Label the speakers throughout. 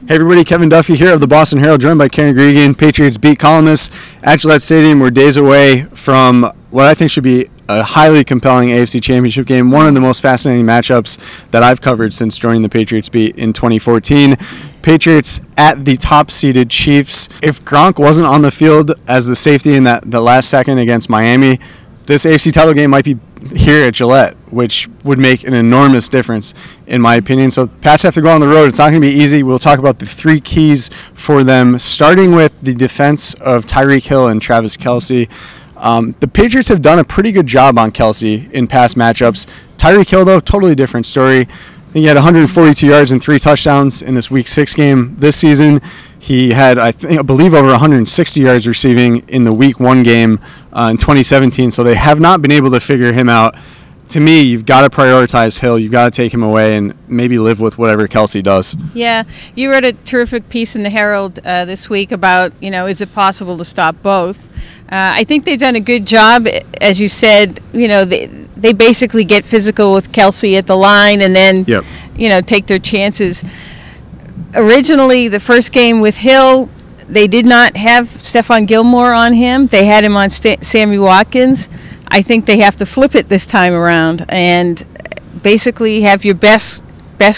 Speaker 1: Hey everybody, Kevin Duffy here of the Boston Herald, joined by Guregian, Patriots beat columnist at Gillette Stadium. We're days away from what I think should be a highly compelling AFC Championship game, one of the most fascinating matchups that I've covered since joining the Patriots beat in 2014. Patriots at the top-seeded Chiefs. If Gronk wasn't on the field as the safety in the last second against Miami, this AFC title game might be here at Gillette, which would make an enormous difference, in my opinion. So Pats have to go on the road. It's not going to be easy. We'll talk about the three keys for them, starting with the defense of Tyreke Hill and Travis Kelce. The Patriots have done a pretty good job on Kelce in past matchups. Tyreke Hill, though, totally different story. I think he had 142 yards and 3 touchdowns in this Week 6 game this season. He had, I believe, over 160 yards receiving in the Week 1 game in 2017. So they have not been able to figure him out. To me, you've got to prioritize Hill. You've got to take him away and maybe live with whatever Kelce does.
Speaker 2: Yeah, you wrote a terrific piece in the Herald this week about, is it possible to stop both? I think they've done a good job, as you said. They basically get physical with Kelce at the line and then, take their chances. Originally, the first game with Hill, they did not have Stephon Gilmore on him. They had him on Sammy Watkins. I think they have to flip it this time around and basically have your best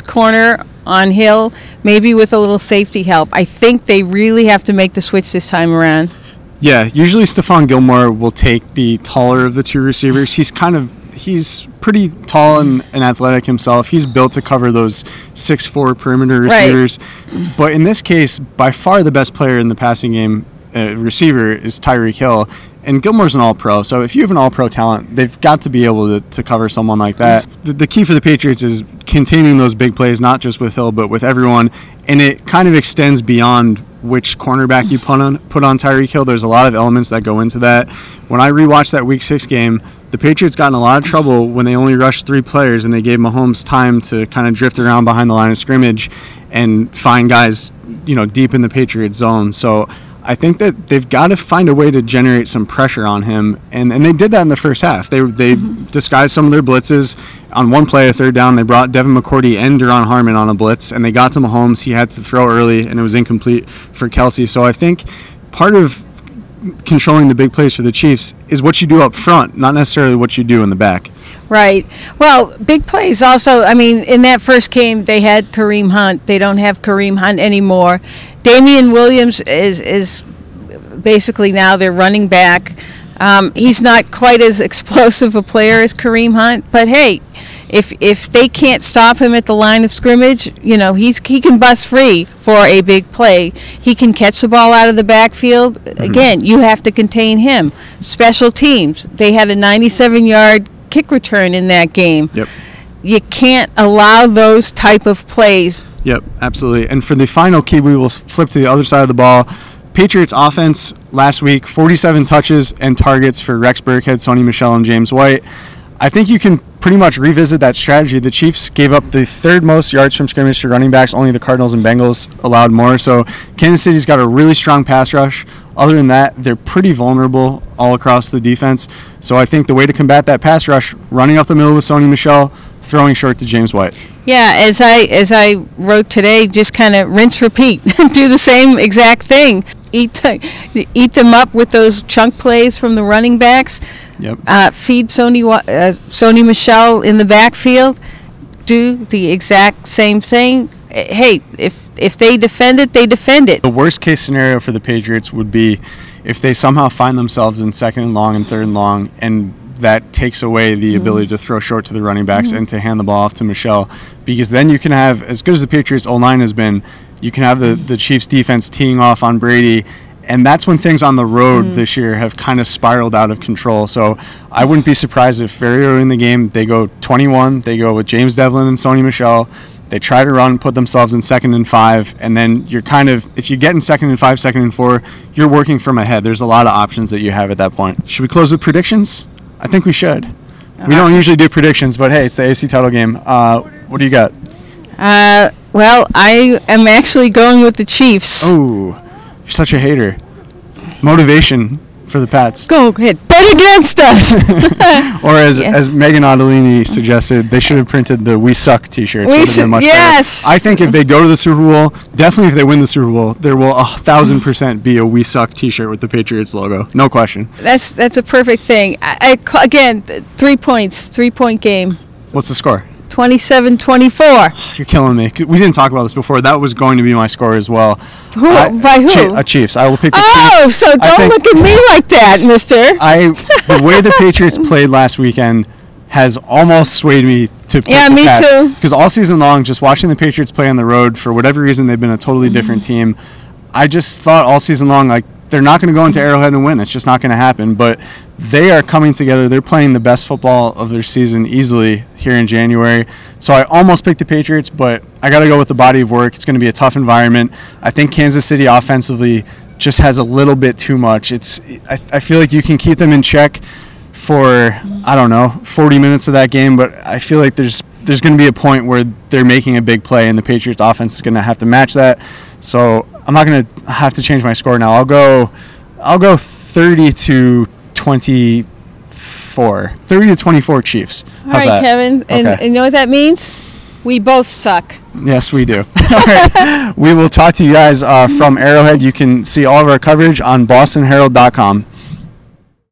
Speaker 2: corner on Hill, maybe with a little safety help. I think they really have to make the switch this time around.
Speaker 1: Yeah, usually Stephon Gilmore will take the taller of the two receivers. He's pretty tall and athletic himself. He's built to cover those 6'4" perimeter receivers. Right. But in this case, by far the best player in the passing game receiver is Tyreke Hill. And Gilmore's an all-pro, so if you have an all-pro talent, they've got to be able to cover someone like that. The key for the Patriots is containing those big plays, not just with Hill, but with everyone. And it kind of extends beyond which cornerback you put on Tyreke Hill. There's a lot of elements that go into that. When I rewatched that Week 6 game, the Patriots got in a lot of trouble when they only rushed 3 players and they gave Mahomes time to kind of drift around behind the line of scrimmage and find guys, deep in the Patriot zone. So I think that they've got to find a way to generate some pressure on him, and they did that in the first half. They disguised some of their blitzes. On one play, a third down, they brought Devin McCourty and Duron Harmon on a blitz, and they got to Mahomes. He had to throw early, and it was incomplete for Kelce. So I think part of controlling the big plays for the Chiefs is what you do up front, not necessarily what you do in the back.
Speaker 2: Right. Well, big plays also, in that first game, they had Kareem Hunt. They don't have Kareem Hunt anymore. Damian Williams is basically now their running back. He's not quite as explosive a player as Kareem Hunt, but hey, if they can't stop him at the line of scrimmage, he can bust free for a big play. He can catch the ball out of the backfield. Again, you have to contain him. Special teams, they had a 97-yard kick return in that game.
Speaker 1: Yep.
Speaker 2: You can't allow those type of plays.
Speaker 1: Yep, absolutely. And for the final key, we will flip to the other side of the ball. Patriots offense last week, 47 touches and targets for Rex Burkhead, Sony Michel, and James White. I think you can pretty much revisit that strategy. The Chiefs gave up the 3rd most yards from scrimmage to running backs. Only the Cardinals and Bengals allowed more. So Kansas City's got a really strong pass rush. Other than that, they're pretty vulnerable all across the defense. So I think the way to combat that pass rush, running up the middle with Sony Michel, throwing short to James White.
Speaker 2: Yeah, as I wrote today, just kind of rinse, repeat. Do the same exact thing. Eat them up with those chunk plays from the running backs.
Speaker 1: Yep.
Speaker 2: Feed Sony Michel in the backfield. Do the exact same thing. Hey, if they defend it, they defend it.
Speaker 1: The worst case scenario for the Patriots would be if they somehow find themselves in 2nd and long and 3rd and long, and that takes away the ability to throw short to the running backs and to hand the ball off to Michel, because then you can have, as good as the Patriots O-line has been, you can have the Chiefs defense teeing off on Brady, and that's when things on the road this year have kind of spiraled out of control. So I wouldn't be surprised if very early in the game they go 21, they go with James Devlin and Sony Michel, they try to run, put themselves in 2nd and 5, and then you're kind of, if you get in 2nd and 5, 2nd and 4, you're working from ahead. There's a lot of options that you have at that point. Should we close with predictions? I think we should. We don't usually do predictions, but hey, it's the AFC title game. What do you got?
Speaker 2: Well, I am actually going with the Chiefs.
Speaker 1: Oh, you're such a hater. Motivation for the Pats.
Speaker 2: Go ahead, bet against us.
Speaker 1: Or as Meghan Ottolini suggested, they should have printed the "We Suck" T-shirts.
Speaker 2: Yes.
Speaker 1: Better. I think if they go to the Super Bowl, definitely if they win the Super Bowl, there will 1,000% be a "We Suck" T-shirt with the Patriots logo. No question.
Speaker 2: That's a perfect thing. Again, 3 points, 3-point game.
Speaker 1: What's the score?
Speaker 2: 27-24.
Speaker 1: You're killing me. We didn't talk about this before. That was going to be my score as well.
Speaker 2: By who?
Speaker 1: Chiefs. I will pick the
Speaker 2: Oh,
Speaker 1: Chiefs.
Speaker 2: so don't look at me like that, mister.
Speaker 1: The way the Patriots played last weekend has almost swayed me to pick the
Speaker 2: me
Speaker 1: Pats.
Speaker 2: too.
Speaker 1: Because all season long, just watching the Patriots play on the road, for whatever reason, they've been a totally different team. I just thought all season long, like, they're not going to go into Arrowhead and win. It's just not going to happen. But they are coming together. They're playing the best football of their season easily here in January. So I almost picked the Patriots, but I got to go with the body of work. It's going to be a tough environment. I think Kansas City offensively just has a little bit too much. I feel like you can keep them in check for, 40 minutes of that game, but I feel like there's going to be a point where they're making a big play, and the Patriots offense is going to have to match that. So I'm not going to have to change my score now. I'll go 30-24. 30-24 Chiefs.
Speaker 2: All right, Kevin. And you know what that means? We both suck.
Speaker 1: Yes, we do. All right. We will talk to you guys from Arrowhead. You can see all of our coverage on bostonherald.com.